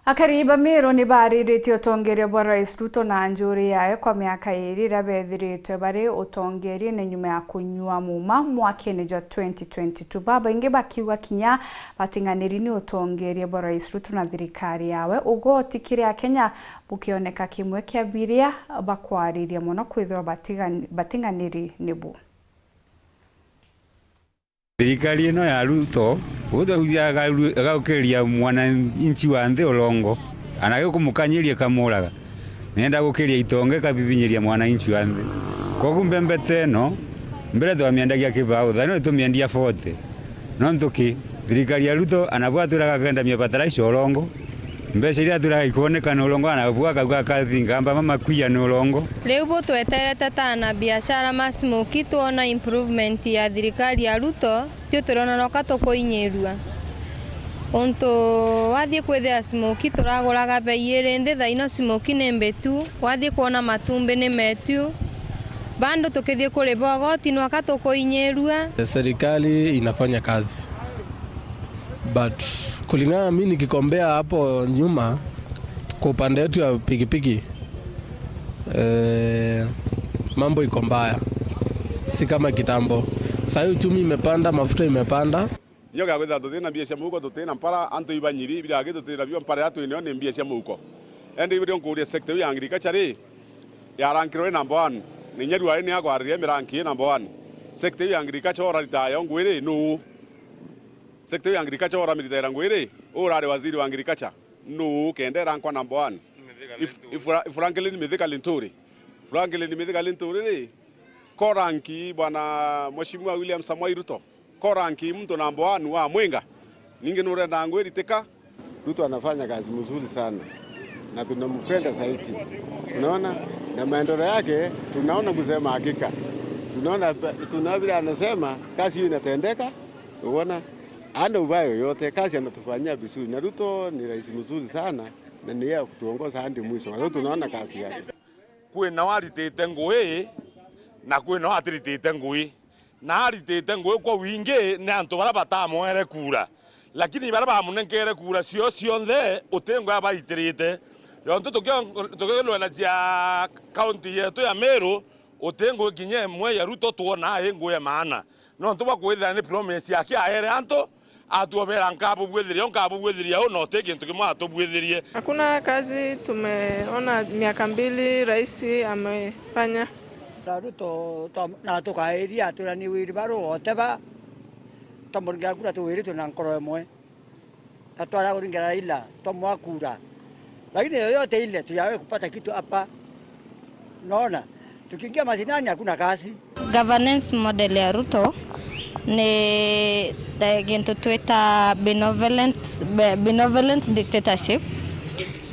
Akariba Meru ni baririte utongeria bwa Rais Ruto na njuri yayo kwa miaka 2 rabethirite bari utongeria na nyuma ya kunyua muma mwakene ja 2022 baba inge bakiwa kinya batinganiri ni utongeria bwa Rais Ruto na thirikari yawe ugoti kiria Kenya bukioneka kimwe kia biria bakwariria muno kwithwa batinganiri nibu. Thirikari ino ya Ruto uthuja agaukeria mwananchi wa nthi ulongo anage kumukanyiria kamuraga nenda gukiria itonge kabibinyiria mwananchi wa nthi kogu mbembete eno mbere twamiendagia kibao thano tumiendia 40 no ntuki thirikari ya Ruto anabwaturaga kenda miebatara ulongo mbeca iria turaga ikonekana ulongo anabwaga kathinga amba mama kuia ni ulongo riu bo tweterete tana biashara masimoki tuona improvement ya thirikari ya Ruto tio turona no katukoinyirua onto wathie kwethea smoki turaguraga bei rende thaino smoki ne mbetu wathie kuona matumbe ne metu bando tukithie kule bogoti no katukoinyirua. Serikali inafanya kazi but kulingana mimi nikikombea hapo nyuma kwa upande wetu ya pikipiki mambo iko mbaya, si kama kitambo. Sasa uchumi imepanda, mafuta imepanda. Nyoga gwetha tutina biacara muko tutina mpara antu ibanyiri bila gitu tutina bio mpara atu ino ne biacara muko endi video nguria sector ya agriculture ya rankiro number 1 ni nyeru ari ni agwaririe miranki number 1 sector ya agriculture orarita yo ngwire no sector ya agriculture oramitira ngwire orare waziri wa agriculture no kendera kwa number 1 ifurankele ni mithika linturi Franklin ni mithika linturi koranki bwana Mheshimiwa William Samoei Ruto koranki mtu number 1 wa Mwenga ninge nurenda ngwiri teka. Ruto anafanya kazi mzuri sana na tunampenda zaidi, unaona, na maendeleo yake tunaona kusema hakika, tunaona vile anasema kazi hiyo inatendeka, unaona ana ubaya yote, kazi anatufanyia vizuri, na Ruto ni rais mzuri sana na ni yeye kutuongoza hadi mwisho, kwa sababu tunaona kazi yake. Kwina waritite ngui na kwina watiritite ngui na aritite ngui kwa wingi ni antu bara batamwere kura lakini bara bamunengere kura cio cionthe utengo abaitirite yonto tukelo na cia county yetu ya Meru utengo kinye mwe ya Ruto tuona yengo ya maana no tuba kwithira ni promise yake ahere anto atuobera nkabu bwethiria no teke ntu kimwa atubwethirie. Hakuna kazi tumeona miaka 2 rais amefanya. Ruto na tukairia turani wiri baro oteba tomurga kura tuwiri tunankoro emwe atwara kuringira ila tomwakura lakini yoyote ile tuyawe kupata kitu hapa naona tukiingia mashinani hakuna kazi. Governance model ya Ruto ni gento tweta benevolent dictatorship.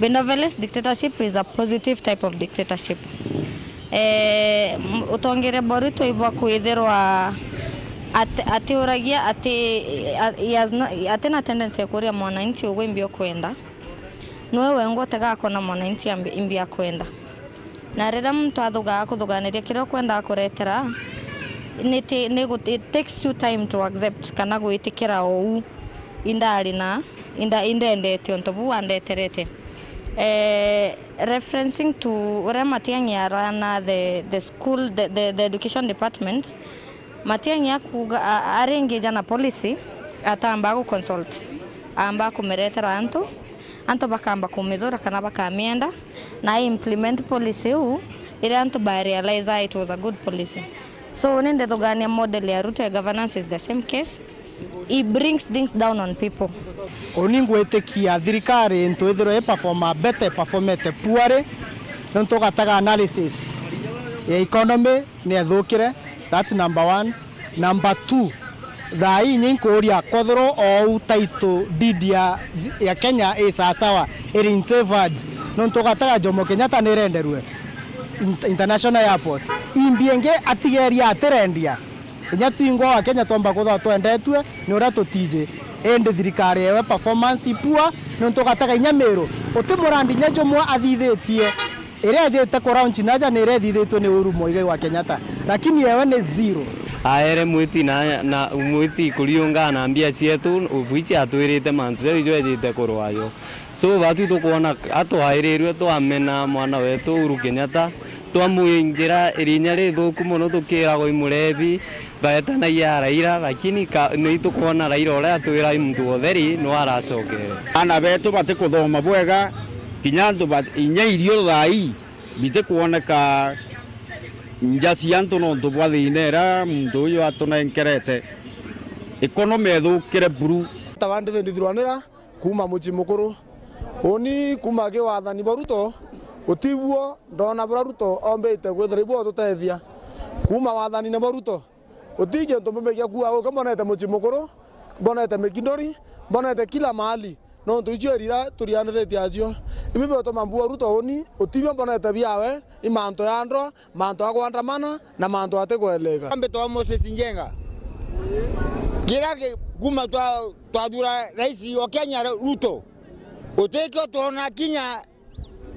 Benevolent dictatorship is a positive type of dictatorship. Utongere boruto ibwa kwithirwa ati uragia atena tendency ya kuria mwananchi ugwe mbio kwenda nowe wengo tega kona mwananchi imbia kwenda na rera mtu athuga kuthuganiria kiro kwenda kuretera it takes you time to accept kana gwitikira ou indari na indendete ontobu andeterete. Referencing to Matiang'i arana the school the education department Matiang'i akuga arengage na policy atamba ku consult amba kumeretera anto bakamba kumithura kana bakamienda na implement policy u ile anto ba realize it was a good policy. So nende thogania model ya Ruto governance is the same case. It brings things down on people. Oningwetekia thirikari ntwithiro performa better performete puare nonto gataga analysis ya economy ni athukire. That's number 1. Number 2, thai nyinkuria kothro o taito didia ya Kenya sawa in safeguards nonto gataga Jomo Kenyatta ni renderwe international airport imbienge atigeria aterendia nyatuingo wa Kenya tomba kutha twendetwe ni ura tutije ende thirikari yewe performance pua nonto gataga Nyamero utimurandi nyajomwa athithetie ire ajete ko round chinaja ni re thithitwe ni Uhuru Muigai wa Kenyatta lakini yewe ni zero. aere mwiti na mwiti kuriunga na mbia cietu ubichi atwirite mantu ijo ejite kurwayo so batu tukuona atwairerwe twamena mwana wetu Uhuru Kenyatta twamuingira irinya rithuku muno tukiragwo imurebi baetana ya Raila lakini ni tukuona Raila ora atwira muntu otheri no aracokere ana betu bate kuthoma bwega kinyandu inya irio thai bite kuoneka njasi antu no tubwa thinera muntu uyu atunenkerete economy ethukire buru tabandi vendithirwanira kuma muci mukuru oni kuma ke wathani baruto utibwo ndona baruto ombete gwethira ibo tutethia kuma wathani na baruto utige ntumbemegia kuwa kamonete muci mukuru bonete mekindori bonete kila mahali no tuicio rira turianirete acio imibe to mambu Ruto oni utibyo bonete biawe imanto yandro manto agwandamana na manto ategoelega ambe to Moses Njenga gira ke kuma twadura rais wa Kenya Ruto uteke tona kinya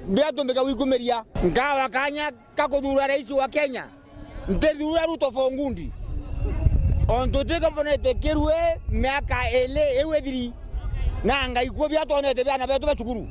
biato mbeka wikumeria ngawa kanya kakudura rais wa Kenya ntethura Ruto fongundi ontoteka bonete kerwe miaka ele ewethiri na ngaikuo biato onete bana betu bachukuru